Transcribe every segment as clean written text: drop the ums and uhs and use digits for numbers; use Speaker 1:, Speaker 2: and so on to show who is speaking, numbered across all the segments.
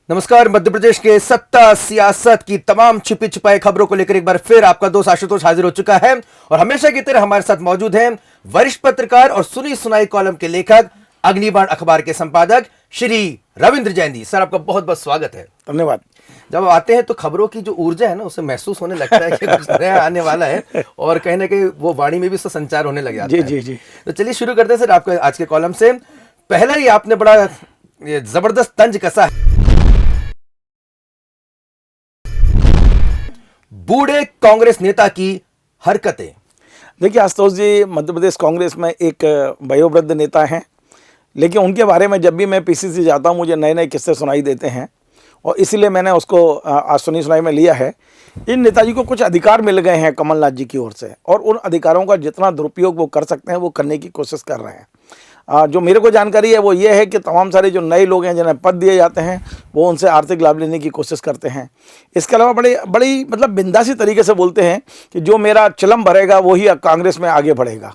Speaker 1: नमस्कार। मध्य प्रदेश के सत्ता सियासत की तमाम छिपी छिपाई खबरों को लेकर एक बार फिर आपका दोस्त आशुतोष हाजिर हो चुका है और हमेशा की तरह हमारे साथ मौजूद हैं वरिष्ठ पत्रकार और सुनी सुनाई कॉलम के लेखक, अग्निबाण अखबार के संपादक श्री रविंद्र जैन जी। सर, आपका बहुत बहुत स्वागत है।
Speaker 2: धन्यवाद।
Speaker 1: जब आते हैं तो खबरों की जो ऊर्जा है ना, उसे महसूस होने लगता है कि कुछ नया आने वाला है और कहीं ना कहीं वो वाणी में भी उसका संचार होने लग जाता है।
Speaker 2: जी जी।
Speaker 1: तो चलिए शुरू करते हैं सर आपके आज के कॉलम से। पहला ही आपने बड़ा जबरदस्त तंज कसा है, बूढ़े कांग्रेस नेता की हरकतें।
Speaker 2: देखिए आशुतोष जी, मध्य प्रदेश कांग्रेस में एक वयोवृद्ध नेता हैं, लेकिन उनके बारे में जब भी मैं पीसीसी जाता हूं मुझे नए नए किस्से सुनाई देते हैं और इसीलिए मैंने उसको आज सुनी सुनाई में लिया है। इन नेताजी को कुछ अधिकार मिल गए हैं कमलनाथ जी की ओर से और उन अधिकारों का जितना दुरुपयोग वो कर सकते हैं वो करने की कोशिश कर रहे हैं। जो मेरे को जानकारी है वो ये है कि तमाम सारे जो नए लोग हैं जिन्हें पद दिए जाते हैं वो उनसे आर्थिक लाभ लेने की कोशिश करते हैं। इसके अलावा बड़ी मतलब बिंदासी तरीके से बोलते हैं कि जो मेरा चिलम भरेगा वही कांग्रेस में आगे बढ़ेगा।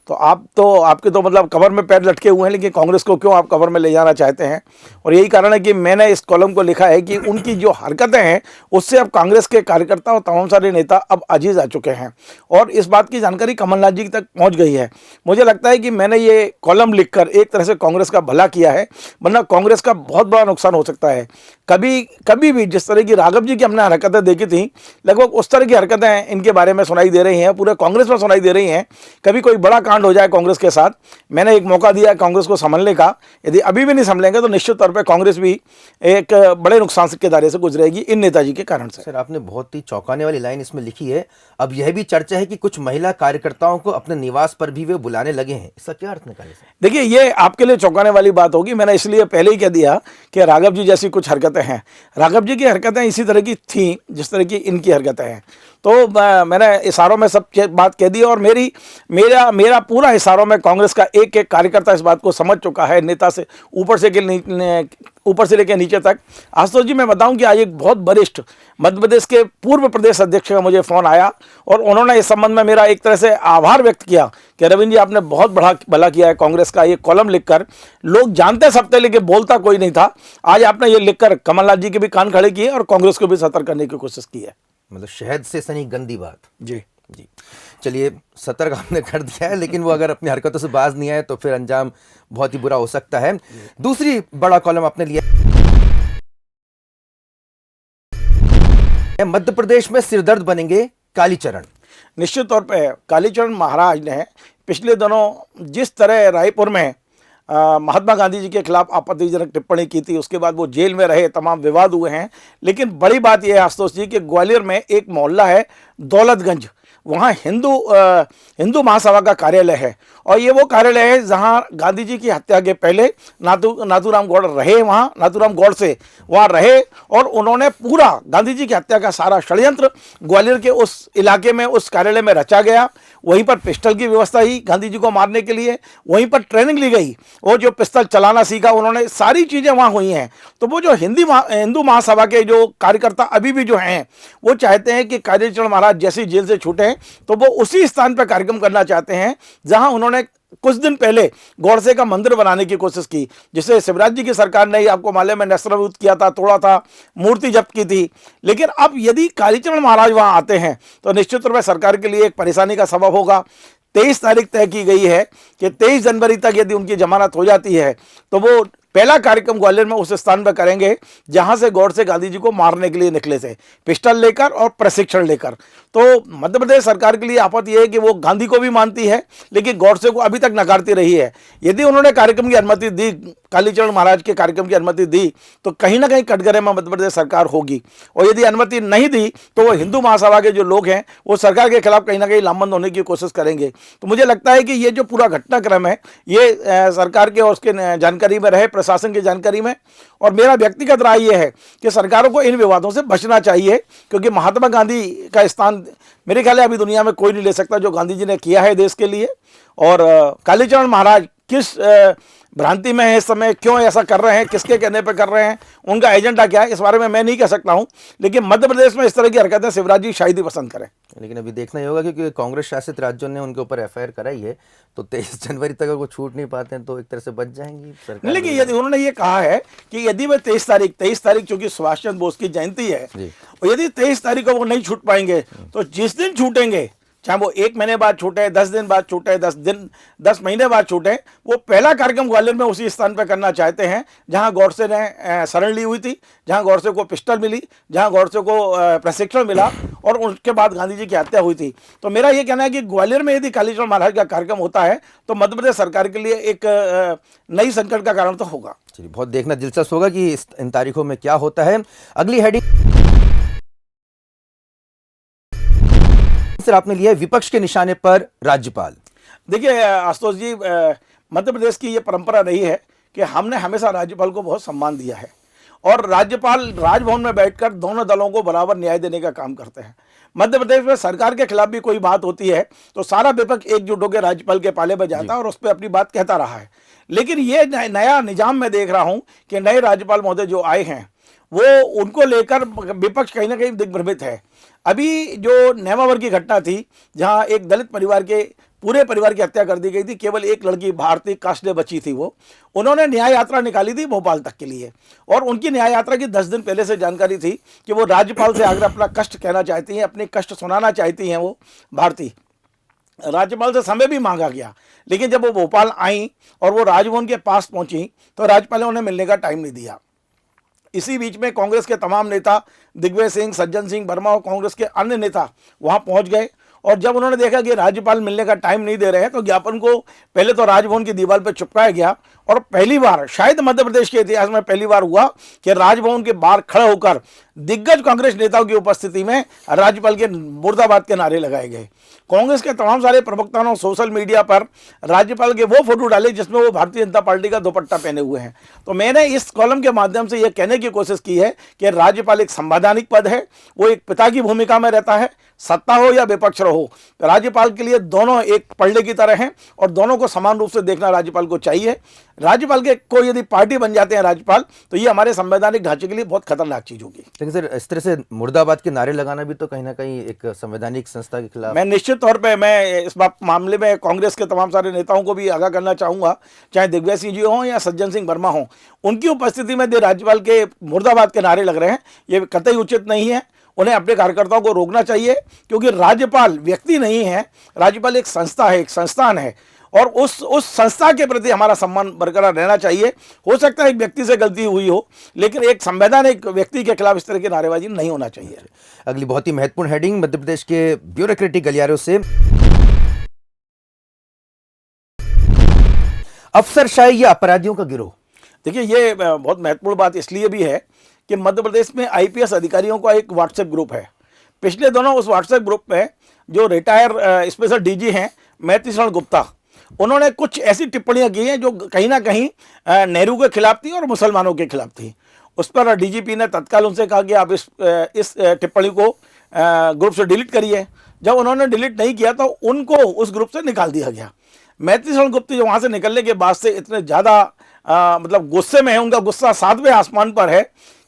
Speaker 2: तो आपके तो मतलब कवर में पैर लटके हुए हैं, लेकिन कांग्रेस को क्यों आप कवर में ले जाना चाहते हैं? और यही कारण है कि मैंने इस कॉलम को लिखा है कि उनकी जो हरकतें हैं उससे अब कांग्रेस के कार्यकर्ता और तमाम सारे नेता अब अजीज आ चुके हैं और इस बात की जानकारी कमलनाथ जी तक पहुंच गई है। मुझे लगता है कि मैंने ये कॉलम लिखकर एक तरह से कांग्रेस का भला किया है, वरना कांग्रेस का बहुत बड़ा नुकसान हो सकता है। कभी भी जिस तरह की राघव जी की हमने हरकतें देखी थी, लगभग उस तरह की हरकतें इनके बारे में सुनाई दे रही हैं, पूरे कांग्रेस में सुनाई दे रही हैं। कभी कोई बड़ा कांड हो जाए कांग्रेस के साथ, मैंने एक मौका दिया कांग्रेस को संभलने का, यदि अभी भी नहीं संभलेंगे तो निश्चित तौर पे कांग्रेस भी एक बड़े नुकसान के दायरे से गुजरेगी इन नेताजी के कारण से।
Speaker 1: सर, आपने बहुत ही चौंकाने वाली लाइन इसमें लिखी है, अब यह भी चर्चा है कि कुछ महिला कार्यकर्ताओं को अपने निवास पर भी वे बुलाने लगे हैं। इसका क्या अर्थ निकाले सर?
Speaker 2: देखिए, ये आपके लिए चौंकाने वाली बात होगी। मैंने इसलिए पहले ही कह दिया कि राघव जी जैसी कुछ हरकतें हैं। राघव जी की हरकतें इसी तरह की थी जिस तरह की इनकी हरकतें हैं। तो मैंने इशारों में सब बात कह दी और मेरा पूरा इशारों में कांग्रेस का एक एक कार्यकर्ता इस बात को समझ चुका है, नेता से ऊपर से लेकर नीचे तक। आशुतोष जी, मैं बताऊं कि आज एक बहुत वरिष्ठ मध्य प्रदेश के पूर्व प्रदेश अध्यक्ष का मुझे फ़ोन आया और उन्होंने इस संबंध में मेरा एक तरह से आभार व्यक्त किया कि रविंद्र जी, आपने बहुत बड़ा भला किया है कांग्रेस का। ये कॉलम लिखकर लोग जानते सब थे लेकिन बोलता कोई नहीं था। आज आपने ये लिखकर कमलनाथ जी के भी कान खड़े किए और कांग्रेस को भी सतर्क करने की कोशिश की है।
Speaker 1: मतलब शहद से सनी गंदी बात।
Speaker 2: जी
Speaker 1: जी, चलिए, सतर्क आपने कर दिया है, लेकिन वो अगर अपनी हरकतों से बाज नहीं आए तो फिर अंजाम बहुत ही बुरा हो सकता है। दूसरी बड़ा कॉलम आपने लिया, मध्य प्रदेश में सिरदर्द बनेंगे कालीचरण।
Speaker 2: निश्चित तौर पे कालीचरण महाराज ने पिछले दिनों जिस तरह रायपुर में महात्मा गांधी जी के खिलाफ आपत्तिजनक टिप्पणी की थी, उसके बाद वो जेल में रहे, तमाम विवाद हुए हैं। लेकिन बड़ी बात यह है आशुतोष जी कि ग्वालियर में एक मोहल्ला है दौलतगंज, वहाँ हिंदू महासभा का कार्यालय है और ये वो कार्यालय है जहाँ गांधी जी की हत्या के पहले नाथूराम गौड़ रहे, वहाँ नाथूराम गौड़ से वहाँ रहे और उन्होंने पूरा गांधी जी की हत्या का सारा षड्यंत्र ग्वालियर के उस इलाके में उस कार्यालय में रचा गया। वहीं पर पिस्टल की व्यवस्था ही गांधी जी को मारने के लिए, वहीं पर ट्रेनिंग ली गई, वो जो पिस्टल चलाना सीखा उन्होंने, सारी चीज़ें वहाँ हुई हैं। तो वो जो हिंदू महासभा के जो कार्यकर्ता अभी भी जो हैं वो चाहते हैं कि कालीचरण महाराज जैसे जेल से छूटे तो वो उसी स्थान पर कार्यक्रम करना चाहते हैं जहाँ उन्होंने कुछ दिन पहले गोडसे का मंदिर बनाने की कोशिश की, जिसे शिवराज जी की सरकार ने ही आपको मालूम है नष्ट किया था, तोड़ा था, मूर्ति जब्त की थी। लेकिन अब यदि कालीचरण महाराज वहां आते हैं तो निश्चित रूप से सरकार के लिए एक परेशानी का सबब होगा। 23 तारीख तय की गई है कि 23 जनवरी तक यदि उनकी जमानत हो जाती है तो वो पहला कार्यक्रम ग्वालियर में उस स्थान पर करेंगे जहां से गौडसे गांधी जी को मारने के लिए निकले थे, पिस्टल लेकर और प्रशिक्षण लेकर। तो मध्य प्रदेश सरकार के लिए आफत यह है कि वो गांधी को भी मानती है लेकिन गौडसे को अभी तक नकारती रही है। यदि उन्होंने कार्यक्रम की अनुमति दी, कालीचरण महाराज के कार्यक्रम की अनुमति दी, तो कहीं ना कहीं कटघरे में मध्य प्रदेश सरकार होगी और यदि अनुमति नहीं दी तो वो हिंदू महासभा के जो लोग हैं वो सरकार के खिलाफ कहीं ना कहीं लामबंद होने की कोशिश करेंगे। तो मुझे लगता है कि ये जो पूरा घटनाक्रम है ये सरकार के और उसके जानकारी में रहे, प्रशासन की जानकारी में। और मेरा व्यक्तिगत राय यह है कि सरकारों को इन विवादों से बचना चाहिए, क्योंकि महात्मा गांधी का स्थान मेरे ख्याल है अभी दुनिया में कोई नहीं ले सकता जो गांधी जी ने किया है देश के लिए। और कालीचरण महाराज किस भ्रांति में है इस समय, क्यों ऐसा कर रहे हैं, किसके कहने पे कर रहे हैं, उनका एजेंडा क्या है, इस बारे में मैं नहीं कह सकता हूं। लेकिन मध्य प्रदेश में इस तरह की हरकतें शिवराज जी शायद ही पसंद करें।
Speaker 1: लेकिन अभी देखना ही होगा, क्योंकि कांग्रेस शासित राज्यों ने उनके ऊपर एफआईआर कराई है, तो 23 जनवरी तक अगर वो छूट नहीं पाते हैं तो एक तरह से बच जाएंगी सरकार।
Speaker 2: लेकिन यदि उन्होंने ये कहा है कि यदि वे 23 तारीख चूंकि सुभाष चंद्र बोस की जयंती है, और यदि 23 तारीख को वो नहीं छूट पाएंगे तो जिस दिन छूटेंगे, चाहे वो 1 महीने बाद छूटे, 10 दिन बाद छूटे, 10 महीने बाद छूटे, वो पहला कार्यक्रम ग्वालियर में उसी स्थान पर करना चाहते हैं जहां गौडसे ने शरण ली हुई थी, जहां गौडसे को पिस्टल मिली, जहां गौडसे को प्रशिक्षण मिला और उसके बाद गांधी जी की हत्या हुई थी। तो मेरा ये कहना है कि ग्वालियर में यदि कालीचरण महाराज का कार्यक्रम होता है तो मध्य प्रदेश सरकार के लिए एक नई संकट का कारण तो होगा।
Speaker 1: चलिए, बहुत देखना दिलचस्प होगा कि इन तारीखों में क्या होता है। अगली हेडिंग सर आपने लिया है, विपक्ष के निशाने पर राज्यपाल।
Speaker 2: देखिए आशुतोष जी, मध्य प्रदेश की ये परंपरा रही है कि हमने हमेशा राज्यपाल को बहुत सम्मान दिया है और राज्यपाल राजभवन में बैठकर दोनों दलों को बराबर न्याय देने का काम करते हैं। मध्य प्रदेश में सरकार के खिलाफ भी कोई बात होती है तो सारा विपक्ष एकजुट होकर राज्यपाल के पाले में जाता है और उस पर अपनी बात कहता रहा है। लेकिन ये नया निजाम में देख रहा हूं कि नए राज्यपाल महोदय जो आए हैं वो उनको लेकर विपक्ष कहीं ना कहीं दिग्भ्रमित है। अभी जो नेमावर की घटना थी जहां एक दलित परिवार के पूरे परिवार की हत्या कर दी गई थी, केवल एक लड़की भारतीय कास्टे बची थी, वो उन्होंने न्याय यात्रा निकाली थी भोपाल तक के लिए और उनकी न्याय यात्रा की 10 दिन पहले से जानकारी थी कि वो राज्यपाल से आकर अपना कष्ट कहना चाहती हैं, अपने कष्ट सुनाना चाहती हैं। वो भारतीय राज्यपाल से समय भी मांगा गया, लेकिन जब वो भोपाल आई और वो राजभवन के पास पहुंची तो राज्यपाल ने उन्हें मिलने का टाइम नहीं दिया। इसी बीच में कांग्रेस के तमाम नेता दिग्विजय सिंह, सज्जन सिंह वर्मा और कांग्रेस के अन्य नेता वहां पहुंच गए और जब उन्होंने देखा कि राज्यपाल मिलने का टाइम नहीं दे रहे हैं तो ज्ञापन को पहले तो राजभवन की दीवार पर चिपकाया गया और पहली बार शायद मध्य प्रदेश के इतिहास में पहली बार हुआ कि राजभवन के बाहर खड़े होकर दिग्गज कांग्रेस नेताओं की उपस्थिति में राज्यपाल के मुर्दाबाद के नारे लगाए गए। कांग्रेस के तमाम सारे प्रवक्ताओं ने सोशल मीडिया पर राज्यपाल के वो फोटो डाले जिसमें वो भारतीय जनता पार्टी का दुपट्टा पहने हुए हैं। तो मैंने इस कॉलम के माध्यम से यह कहने की कोशिश की है कि राज्यपाल एक संवैधानिक पद है, वो एक पिता की भूमिका में रहता है, सत्ता हो या विपक्ष हो, राज्यपाल के लिए दोनों एक पलड़े की तरह हैं और दोनों को समान रूप से देखना राज्यपाल को चाहिए। राज्यपाल के कोई यदि पार्टी बन जाते हैं राज्यपाल तो ये हमारे संवैधानिक ढांचे के लिए बहुत खतरनाक चीज होगी।
Speaker 1: लेकिन सर इस तरह से मुर्दाबाद के नारे लगाना भी तो कहीं ना कहीं एक संवैधानिक संस्था के खिलाफ।
Speaker 2: मैं निश्चित तौर पे मैं इस बात मामले में कांग्रेस के तमाम सारे नेताओं को भी आगाह करना चाहूंगा, चाहे दिग्विजय सिंह जी हों या सज्जन सिंह वर्मा हों, उनकी उपस्थिति में जो राज्यपाल के मुर्दाबाद के नारे लग रहे हैं ये कतई उचित नहीं है। उन्हें अपने कार्यकर्ताओं को रोकना चाहिए क्योंकि राज्यपाल व्यक्ति नहीं है, राज्यपाल एक संस्था है, एक संस्थान है और उस संस्था के प्रति हमारा सम्मान बरकरार रहना चाहिए। हो सकता है एक व्यक्ति से गलती हुई हो लेकिन एक संवैधानिक व्यक्ति के खिलाफ इस तरह की नारेबाजी नहीं होना चाहिए।
Speaker 1: अगली बहुत ही महत्वपूर्ण हेडिंग मध्य प्रदेश के ब्यूरोक्रेटिक गलियारों से, अफसरशाही या अपराधियों का गिरोह।
Speaker 2: देखिए ये बहुत महत्वपूर्ण बात इसलिए भी है कि मध्य प्रदेश में आईपीएस अधिकारियों का एक व्हाट्सएप ग्रुप है। पिछले दिनों उस व्हाट्सएप ग्रुप में जो रिटायर स्पेशल डीजी हैं मैत्री शरण गुप्ता, उन्होंने कुछ ऐसी टिप्पणियां की हैं जो कहीं ना कहीं नेहरू के खिलाफ थी और मुसलमानों के खिलाफ थी। उस पर डीजीपी ने तत्काल उनसे कहा कि आप इस टिप्पणी को ग्रुप से डिलीट करिए। जब उन्होंने डिलीट नहीं किया तो उनको उस ग्रुप से निकाल दिया गया। मैत्री शरण गुप्ता जो वहाँ से निकलने के बाद से इतने ज़्यादा मतलब गुस्से में है, उनका गुस्सा 7वें आसमान पर है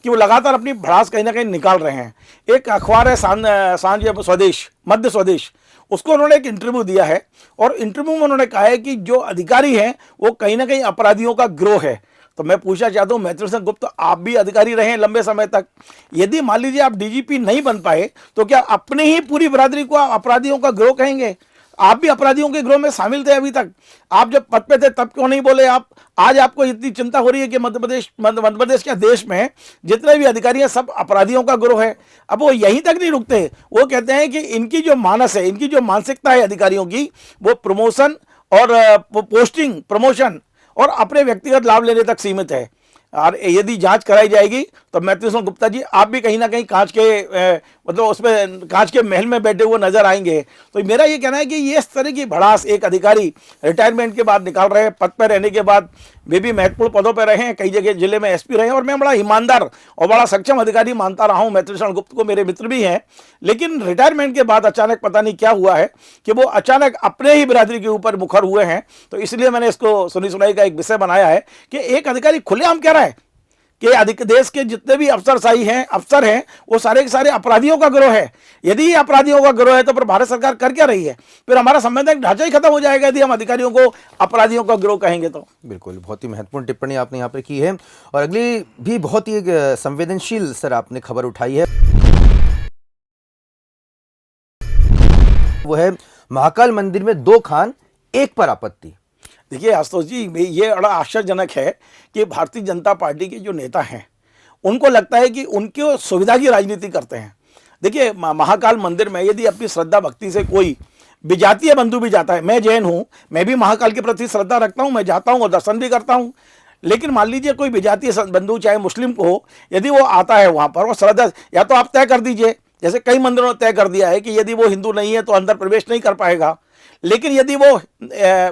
Speaker 2: कि वो लगातार अपनी भड़ास कहीं ना कहीं निकाल रहे हैं। एक अखबार है सांझ स्वदेश, मध्य स्वदेश, उसको उन्होंने एक इंटरव्यू दिया है और इंटरव्यू में उन्होंने कहा है कि जो अधिकारी हैं वो कहीं ना कहीं अपराधियों का गिरोह है। तो मैं पूछना चाहता हूँ मैत्री शरण गुप्ता, आप भी अधिकारी रहे हैं लंबे समय तक, यदि मान लीजिए आप डीजीपी नहीं बन पाए तो क्या अपने ही पूरी बरादरी को अपराधियों का गिरोह कहेंगे? आप भी अपराधियों के गिरोह में शामिल थे अभी तक। आप जब पद पे थे तब क्यों नहीं बोले आप? आज आपको इतनी चिंता हो रही है कि मध्य प्रदेश क्या देश में जितने भी अधिकारी हैं सब अपराधियों का गिरोह है। अब वो यहीं तक नहीं रुकते, वो कहते हैं कि इनकी जो मानस है, इनकी जो मानसिकता है अधिकारियों की, वो प्रमोशन और प्रमोशन और अपने व्यक्तिगत लाभ लेने तक सीमित है। और यदि जांच कराई जाएगी तो मैत्रेय गुप्ता जी आप भी कहीं ना कहीं कांच के मतलब उसमें कांच के महल में बैठे हुए नजर आएंगे। तो मेरा ये कहना है कि ये इस तरह की भड़ास एक अधिकारी रिटायरमेंट के बाद निकाल रहे हैं, पद पर रहने के बाद वे भी महत्वपूर्ण पदों पर रहे हैं, कई जगह जिले में एसपी रहे हैं, और मैं बड़ा ईमानदार और बड़ा सक्षम अधिकारी मानता रहा हूं। मैत्रेय गुप्ता को मेरे मित्र भी हैं, लेकिन रिटायरमेंट के बाद अचानक पता नहीं क्या हुआ है कि वो अचानक अपने ही बिरादरी के ऊपर मुखर हुए हैं। तो इसलिए मैंने इसको सुनी सुनाई का एक विषय बनाया है कि एक अधिकारी खुलेआम कह रहा है कि अधिक देश के जितने भी अफसर हैं वो सारे के सारे अपराधियों का गिरोह है। यदि ये अपराधियों का गिरोह है तो फिर भारत सरकार कर क्या रही है? फिर हमारा संवैधानिक ढांचा ही खत्म हो जाएगा यदि हम अधिकारियों को अपराधियों का गिरोह कहेंगे तो।
Speaker 1: बिल्कुल, बहुत ही महत्वपूर्ण टिप्पणी आपने यहाँ पे की है। और अगली भी बहुत ही एक संवेदनशील सर आपने खबर उठाई है, वो है महाकाल मंदिर में 2 खान एक पर आपत्ति।
Speaker 2: देखिए आशुतोष जी, ये बड़ा आश्चर्यजनक है कि भारतीय जनता पार्टी के जो नेता हैं उनको लगता है कि उनके सुविधा की राजनीति करते हैं। देखिए महाकाल मंदिर में यदि अपनी श्रद्धा भक्ति से कोई विजातीय बंधु भी जाता है, मैं जैन हूं, मैं भी महाकाल के प्रति श्रद्धा रखता हूं, मैं जाता हूं और दर्शन भी करता हूं, लेकिन मान लीजिए कोई विजातीय बंधु चाहे मुस्लिम को हो, यदि वो आता है वहां पर, वो श्रद्धा, या तो आप तय कर दीजिए, जैसे कई मंदिरों ने तय कर दिया है कि यदि वो हिंदू नहीं है तो अंदर प्रवेश नहीं कर पाएगा, लेकिन यदि वो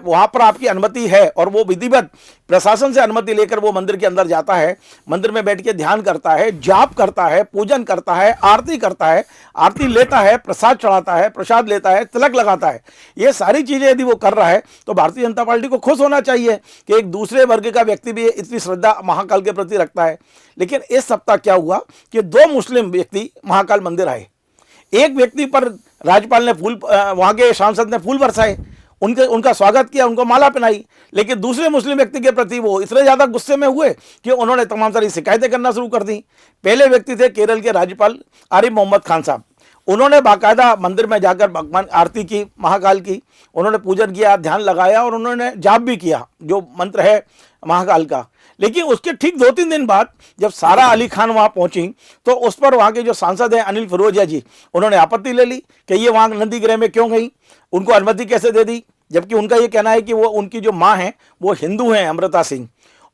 Speaker 2: वहां पर आपकी अनुमति है और वो विधिवत प्रशासन से अनुमति लेकर वो मंदिर के अंदर जाता है, मंदिर में बैठ के ध्यान करता है, जाप करता है, पूजन करता है, आरती करता है, आरती लेता है, प्रसाद चढ़ाता है, प्रसाद लेता है, तिलक लगाता है, ये सारी चीजें यदि वो कर रहा है तो भारतीय जनता पार्टी को खुश होना चाहिए कि एक दूसरे वर्ग का व्यक्ति भी इतनी श्रद्धा महाकाल के प्रति रखता है। लेकिन इस सप्ताह क्या हुआ कि 2 मुस्लिम व्यक्ति महाकाल मंदिर आए, एक व्यक्ति पर राज्यपाल ने फूल, वहां के सांसद ने फूल बरसाए, उनका स्वागत किया, उनको माला पहनाई, लेकिन दूसरे मुस्लिम व्यक्ति के प्रति वो इतने ज्यादा गुस्से में हुए कि उन्होंने तमाम सारी शिकायतें करना शुरू कर दी। पहले व्यक्ति थे केरल के राज्यपाल आरिफ मोहम्मद खान साहब, उन्होंने बाकायदा मंदिर में जाकर भगवान आरती की महाकाल की, उन्होंने पूजन किया, ध्यान लगाया और उन्होंने जाप भी किया जो मंत्र है महाकाल का। लेकिन उसके ठीक 2-3 दिन बाद जब सारा अली खान वहां पहुंची तो उस पर वहां के जो सांसद हैं अनिल फिरोजिया जी, उन्होंने आपत्ति ले ली कि ये वहां नंदी गृह में क्यों गई, उनको अनुमति कैसे दे दी, जबकि उनका ये कहना है कि वो उनकी जो माँ है वो हिंदू हैं, अमृता सिंह,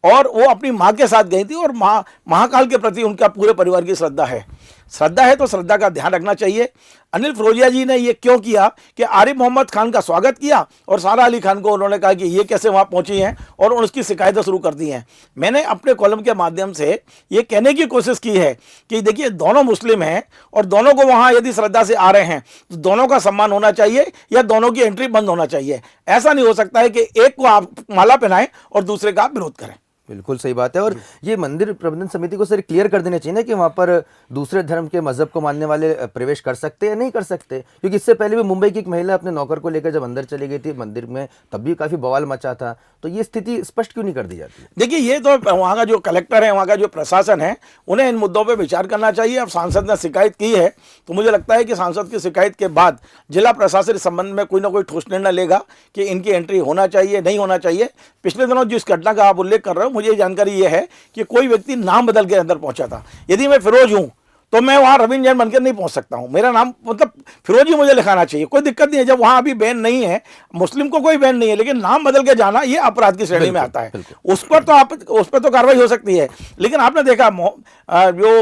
Speaker 2: और वो अपनी माँ के साथ गई थी और महाकाल के प्रति उनका पूरे परिवार की श्रद्धा है। श्रद्धा है तो श्रद्धा का ध्यान रखना चाहिए। अनिल फिरोजिया जी ने ये क्यों किया कि आरिफ मोहम्मद खान का स्वागत किया और सारा अली खान को उन्होंने कहा कि ये कैसे वहाँ पहुंची हैं और उसकी शिकायतें शुरू कर दी हैं। मैंने अपने कॉलम के माध्यम से ये कहने की कोशिश की है कि देखिए दोनों मुस्लिम हैं और दोनों को वहाँ यदि श्रद्धा से आ रहे हैं तो दोनों का सम्मान होना चाहिए या दोनों की एंट्री बंद होना चाहिए। ऐसा नहीं हो सकता है कि एक को आप माला पहनाएं और दूसरे का आप विरोध करें।
Speaker 1: बिल्कुल सही बात है। और ये मंदिर प्रबंधन समिति को सर क्लियर कर देना चाहिए ना कि वहाँ पर दूसरे धर्म के मजहब को मानने वाले प्रवेश कर सकते हैं या नहीं कर सकते, क्योंकि इससे पहले भी मुंबई की एक महिला अपने नौकर को लेकर जब अंदर चली गई थी मंदिर में तब भी काफी बवाल मचा था। तो ये स्थिति स्पष्ट क्यों नहीं कर दी जाती?
Speaker 2: देखिए ये तो वहाँ का जो कलेक्टर है, वहाँ का जो प्रशासन है, उन्हें इन मुद्दों पर विचार करना चाहिए। अब सांसद ने शिकायत की है तो मुझे लगता है कि सांसद की शिकायत के बाद जिला प्रशासन इस संबंध में कोई ना कोई ठोस निर्णय लेगा कि इनकी एंट्री होना चाहिए नहीं होना चाहिए। पिछले दिनों जिस घटना का आप उल्लेख कर रहे हो, मुझे जानकारी ये है कि कोई व्यक्ति नाम बदल के अंदर पहुंचा था। यदि मैं फिरोज हूं तो मैं वहां रविंद्र जैन बनकर नहीं पहुंच सकता हूं, मेरा नाम मतलब फिरोज ही मुझे लिखाना चाहिए, कोई दिक्कत नहीं है। जब वहां अभी बैन नहीं है, मुस्लिम को कोई बैन नहीं है, लेकिन नाम बदल के जाना ये अपराध की श्रेणी में आता है। उस पर तो कार्रवाई हो सकती है। लेकिन आपने देखा जो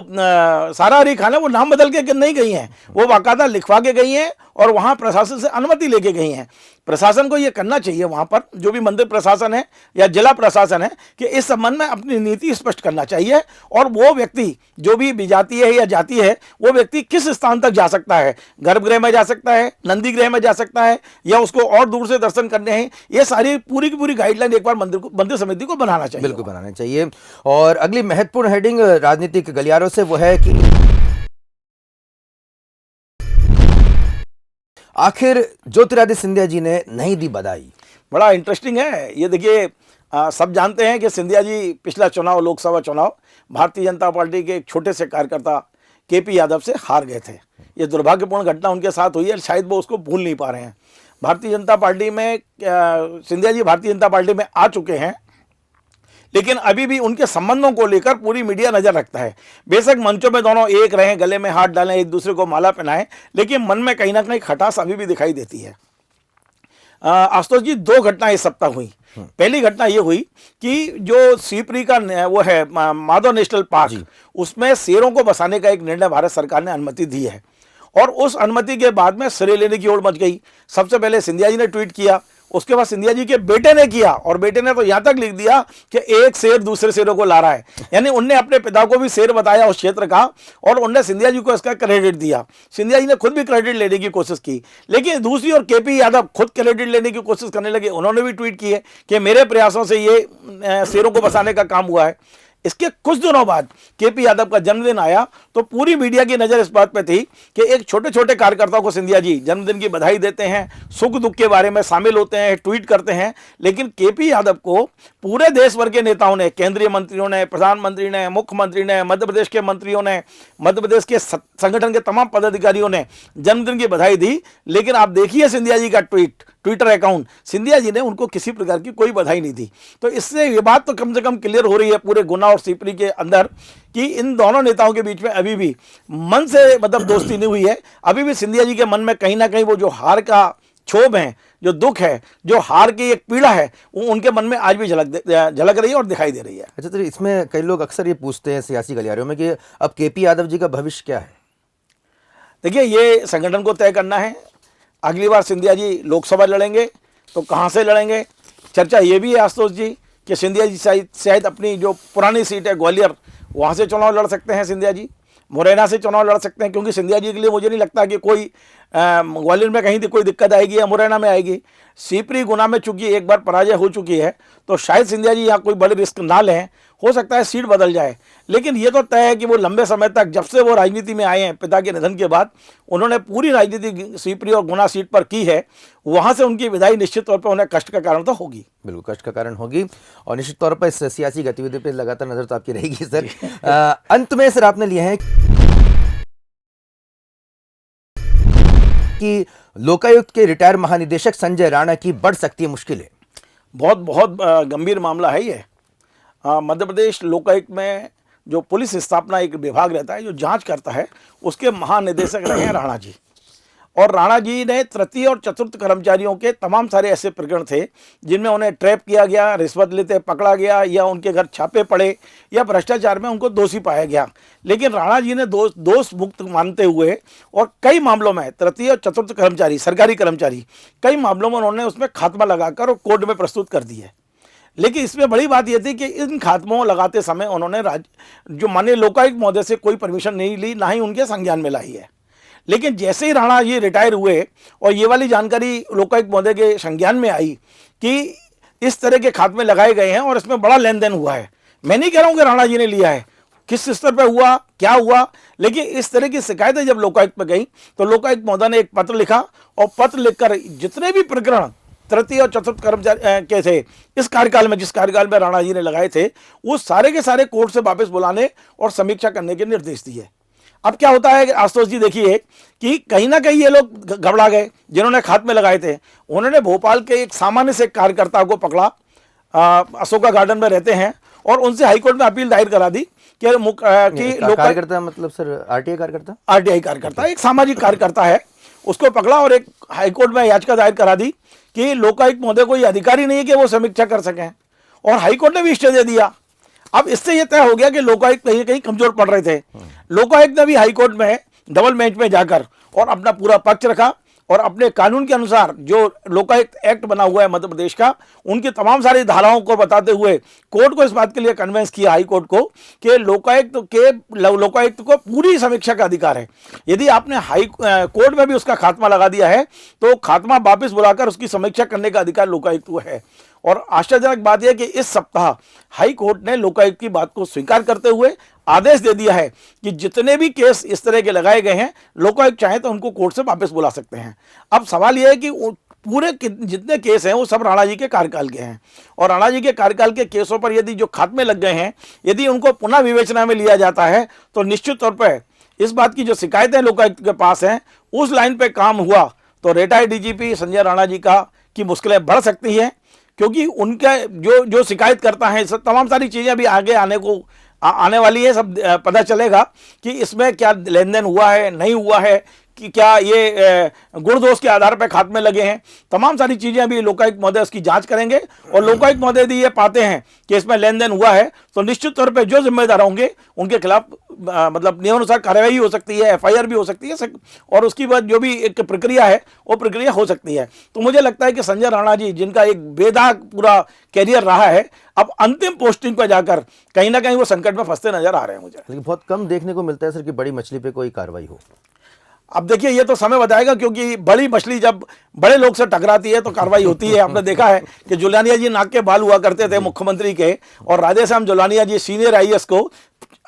Speaker 2: सारा अली खान है वो नाम बदल के नहीं गई हैं, वो बाकायदा लिखवा के गई हैं और वहां प्रशासन से अनुमति लेके गई हैं। प्रशासन को यह करना चाहिए, वहां पर जो भी मंदिर प्रशासन है या जिला प्रशासन है, कि इस संबंध में अपनी नीति स्पष्ट करना चाहिए और वो व्यक्ति जो भी विजातीय है या जाति है वो व्यक्ति किस स्थान तक जा सकता है, गर्भगृह में जा सकता है, नंदी गृह में जा सकता है या उसको और दूर से दर्शन करने हैं, ये सारी पूरी की पूरी गाइडलाइन एक बार मंदिर समिति को बनाना चाहिए।
Speaker 1: बिल्कुल बनाना चाहिए। और अगली महत्वपूर्ण हेडिंग राजनीतिक गलियारों से वो है कि आखिर ज्योतिरादित्य सिंधिया जी ने नहीं दी बधाई।
Speaker 2: बड़ा इंटरेस्टिंग है ये। देखिए सब जानते हैं कि सिंधिया जी पिछला चुनाव, लोकसभा चुनाव, भारतीय जनता पार्टी के एक छोटे से कार्यकर्ता केपी यादव से हार गए थे। ये दुर्भाग्यपूर्ण घटना उनके साथ हुई है, शायद वो उसको भूल नहीं पा रहे हैं। भारतीय जनता पार्टी में सिंधिया जी भारतीय जनता पार्टी में आ चुके हैं, लेकिन अभी भी उनके संबंधों को लेकर पूरी मीडिया नजर रखता है। बेशक मंचों में दोनों एक रहें, गले में हाथ डालें, एक दूसरे को माला पहनाएं, लेकिन मन में कहीं ना कहीं खटास अभी भी दिखाई देती है। आशुतोष जी, 2 घटनाएं इस सप्ताह हुई। पहली घटना ये हुई कि जो सीपरी का वो है माधव नेशनल पार्क, उसमें शेरों को बसाने का एक निर्णय भारत सरकार ने अनुमति दी है। और उस अनुमति के बाद में श्रेय लेने की ओर मच गई। सबसे पहले सिंधिया जी ने ट्वीट किया, उसके बाद सिंधिया जी के बेटे ने किया, और बेटे ने तो यहां तक लिख दिया कि एक शेर दूसरे शेरों को ला रहा है। यानी उनने अपने पिता को भी शेर बताया उस क्षेत्र का, और उनने सिंधिया जी को इसका क्रेडिट दिया। सिंधिया जी ने खुद भी क्रेडिट लेने की कोशिश की, लेकिन दूसरी ओर केपी यादव खुद क्रेडिट लेने की कोशिश करने लगे। उन्होंने भी ट्वीट की है कि मेरे प्रयासों से ये शेरों को बसाने का काम हुआ है। इसके कुछ दिनों बाद केपी यादव का जन्मदिन आया तो पूरी मीडिया की नज़र इस बात पे थी कि एक छोटे छोटे कार्यकर्ताओं को सिंधिया जी जन्मदिन की बधाई देते हैं, सुख दुख के बारे में शामिल होते हैं, ट्वीट करते हैं। लेकिन केपी यादव को पूरे देश भर के नेताओं ने, केंद्रीय मंत्रियों ने, प्रधानमंत्री ने, मुख्यमंत्री ने, मध्य प्रदेश के मंत्रियों ने, मध्य प्रदेश के संगठन के तमाम पदाधिकारियों ने जन्मदिन की बधाई दी। लेकिन आप देखिए सिंधिया जी का ट्विटर अकाउंट, सिंधिया जी ने उनको किसी प्रकार की कोई बधाई नहीं दी। तो इससे ये बात तो कम से कम क्लियर हो रही है पूरे गुना और सीपरी के अंदर कि इन दोनों नेताओं के बीच में अभी भी मन से मतलब दोस्ती नहीं हुई है। अभी भी सिंधिया जी के मन में कहीं ना कहीं वो जो हार का क्षोभ है, जो दुख है, जो हार की एक पीड़ा है, वो उनके मन में आज भी झलक रही है और दिखाई दे रही है।
Speaker 1: अच्छा, तो इसमें कई लोग अक्सर ये पूछते हैं सियासी गलियारों में कि अब केपी यादव जी का भविष्य क्या है?
Speaker 2: देखिए, ये संगठन को तय करना है। अगली बार सिंधिया जी लोकसभा लड़ेंगे तो कहाँ से लड़ेंगे? चर्चा ये भी है आशुतोष जी कि सिंधिया जी शायद अपनी जो पुरानी सीट है ग्वालियर, वहाँ से चुनाव लड़ सकते हैं। सिंधिया जी मुरैना से चुनाव लड़ सकते हैं, क्योंकि सिंधिया जी के लिए मुझे नहीं लगता कि कोई ग्वालियर में कहीं कोई दिक्कत आएगी या मुरैना में आएगी। सीपरी गुना में चूंकि एक बार पराजय हो चुकी है तो शायद सिंधिया जी यहाँ कोई बड़े रिस्क ना लें। हो सकता है सीट बदल जाए, लेकिन ये तो तय है कि वो लंबे समय तक, जब से वो राजनीति में आए हैं पिता के निधन के बाद, उन्होंने पूरी राजनीति सीपरी और गुना सीट पर की है। वहाँ से उनकी विदाई निश्चित तौर पर उन्हें कष्ट का कारण तो होगी,
Speaker 1: बिल्कुल कष्ट का कारण होगी, और निश्चित तौर पर इस सियासी गतिविधि पर लगातार नजर तो आपकी रहेगी सर। अंत में सर आपने लिए हैं कि लोकायुक्त के रिटायर महानिदेशक संजय राणा की बढ़ सकती है मुश्किलें।
Speaker 2: बहुत गंभीर मामला है ये। मध्य प्रदेश लोकायुक्त में जो पुलिस स्थापना एक विभाग रहता है जो जांच करता है, उसके महानिदेशक रहे हैं राणा जी। और राणा जी ने तृतीय और चतुर्थ कर्मचारियों के तमाम सारे ऐसे प्रकरण थे जिनमें उन्हें ट्रैप किया गया, रिश्वत लेते पकड़ा गया, या उनके घर छापे पड़े, या भ्रष्टाचार में उनको दोषी पाया गया। लेकिन राणा जी ने दोष मुक्त मानते हुए और कई मामलों में तृतीय और चतुर्थ कर्मचारी, सरकारी कर्मचारी, कई मामलों में उन्होंने उसमें खात्मा लगाकर और कोर्ट में प्रस्तुत कर दी है। लेकिन इसमें बड़ी बात यह थी कि इन खात्मों लगाते समय उन्होंने जो माननीय लोकायुक्त महोदय से कोई परमिशन नहीं ली, ना ही उनके संज्ञान में लाई है। लेकिन जैसे ही राणा जी रिटायर हुए और ये वाली जानकारी लोकायुक्त महोदय के संज्ञान में आई कि इस तरह के खात्मे लगाए गए हैं और इसमें बड़ा लेन देन हुआ है, मैं नहीं कह रहा हूं कि राणा जी ने लिया है, किस स्तर पर हुआ, क्या हुआ, लेकिन इस तरह की शिकायतें जब लोकायुक्त में गई तो लोकायुक्त महोदय ने एक पत्र लिखा, और पत्र लिखकर जितने भी प्रकरण तृतीय और चतुर्थ कर्मचारी के थे इस कार्यकाल में, जिस कार्यकाल में राणा जी ने लगाए थे, वो सारे के सारे कोर्ट से वापस बुलाने और समीक्षा करने के निर्देश दिए। अब क्या होता है कि आशुतोष जी देखिए कि कहीं ना कहीं ये लोग घबरा गए जिन्होंने खात्मे लगाए थे। उन्होंने भोपाल के एक सामान्य से कार्यकर्ता को पकड़ा, अशोका गार्डन में रहते हैं, और उनसे हाईकोर्ट में अपील दायर करा दी कि
Speaker 1: कार्यकर्ता मतलब सर आरटीआई कार्यकर्ता,
Speaker 2: एक सामाजिक कार्यकर्ता है, उसको पकड़ा और एक हाईकोर्ट में याचिका दायर करा दी कि लोकायुक्त महोदय को ये अधिकारी नहीं है कि वो समीक्षा कर सकें, और हाईकोर्ट ने भी स्टे दे दिया। अब इससे ये तय हो गया कि लोकायुक्त कहीं कहीं कमजोर पड़ रहे थे। लोकायुक्त ने भी हाईकोर्ट में डबल बेंच में जाकर और अपना पूरा पक्ष रखा, और अपने कानून के अनुसार जो लोकायुक्त एक्ट बना हुआ है मध्य प्रदेश का, उनकी तमाम सारी धाराओं को बताते हुए कोर्ट को इस बात के लिए कन्विंस किया, हाई कोर्ट को, कि लोकायुक्त को पूरी समीक्षा का अधिकार है। यदि आपने हाई कोर्ट में भी उसका खात्मा लगा दिया है तो खात्मा वापस बुलाकर उसकी समीक्षा करने का अधिकार लोकायुक्त को है। और आश्चर्यजनक बात यह कि इस सप्ताह हाई कोर्ट ने लोकायुक्त की बात को स्वीकार करते हुए आदेश दे दिया है कि जितने भी केस इस तरह के लगाए गए हैं लोकायुक्त चाहे तो उनको कोर्ट से वापस बुला सकते हैं। अब सवाल यह है कि पूरे जितने केस हैं वो सब राणा जी के कार्यकाल के हैं, और राणा जी के कार्यकाल के केसों पर यदि जो खात्मे लग गए हैं, यदि उनको पुनः विवेचना में लिया जाता है तो निश्चित तौर पर इस बात की जो शिकायतें लोकायुक्त के पास हैं उस लाइन पर काम हुआ तो रिटायर्ड डीजीपी संजय राणा जी की मुश्किलें बढ़ सकती हैं, क्योंकि उनका जो शिकायत करता है तमाम सारी चीज़ें अभी आगे आने को आने वाली है, सब पता चलेगा कि इसमें क्या लेन देन हुआ है, नहीं हुआ है, कि क्या ये गुण दोष के आधार पर खात्मे लगे हैं। तमाम सारी चीजें अभी लोकायुक्त महोदय उसकी जांच करेंगे, और लोकायुक्त महोदय यदि ये पाते हैं कि इसमें लेन देन हुआ है तो निश्चित तौर पे जो जिम्मेदार होंगे उनके खिलाफ मतलब नियमानुसार कार्रवाई हो सकती है, एफआईआर भी हो सकती है, और उसकी बाद जो भी एक प्रक्रिया है वो प्रक्रिया हो सकती है। तो मुझे लगता है कि संजय राणा जी, जिनका एक बेदाग पूरा कैरियर रहा है, अब अंतिम पोस्टिंग पर जाकर कहीं ना कहीं वो संकट में फंसते नजर आ रहे हैं मुझे।
Speaker 1: लेकिन बहुत कम देखने को मिलता है सर कि बड़ी मछली पे कोई कार्रवाई हो।
Speaker 2: अब देखिए, ये तो समय बताएगा, क्योंकि बड़ी मछली जब बड़े लोग से टकराती है तो कार्रवाई होती है। आपने देखा है कि जुलानिया जी नाक के बाल हुआ करते थे मुख्यमंत्री के, और राधेश्याम जुलानिया जी सीनियर आईएएस को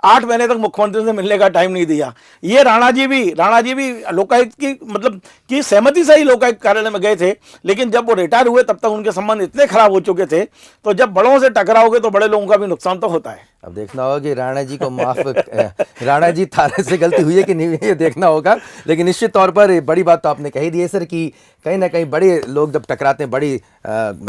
Speaker 2: 8 महीने तक मुख्यमंत्री से मिलने का टाइम नहीं दिया। ये राणा जी भी लोकायुक्त की मतलब की सहमति से ही लोकायुक्त कार्यालय में गए थे, लेकिन जब वो रिटायर हुए तब तक उनके संबंध इतने खराब हो चुके थे। तो जब बड़ों से टकराओगे तो बड़े लोगों का भी नुकसान तो होता है।
Speaker 1: अब देखना होगा कि राणा जी को माफ राणा जी थाने से गलती हुई है कि नहीं हुई है, ये देखना होगा। लेकिन निश्चित तौर पर बड़ी बात तो आपने कही दी है सर कि कहीं ना कहीं बड़े लोग जब टकराते हैं बड़ी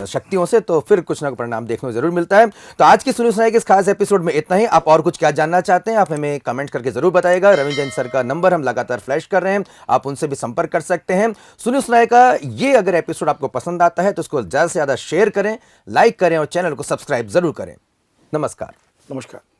Speaker 1: शक्तियों से तो फिर कुछ ना कुछ परिणाम देखने को जरूर मिलता है। तो आज की सुनी सुनाई के इस खास एपिसोड में इतना ही। आप और कुछ क्या जानना चाहते हैं आप हमें कमेंट करके जरूर बताइएगा। रवि जैन सर का नंबर हम लगातार फ्लैश कर रहे हैं, आप उनसे भी संपर्क कर सकते हैं। सुनी सुनाई का ये अगर एपिसोड आपको पसंद आता है तो उसको ज्यादा से ज्यादा शेयर करें, लाइक करें और चैनल को सब्सक्राइब जरूर करें। नमस्कार।
Speaker 2: नमस्कार।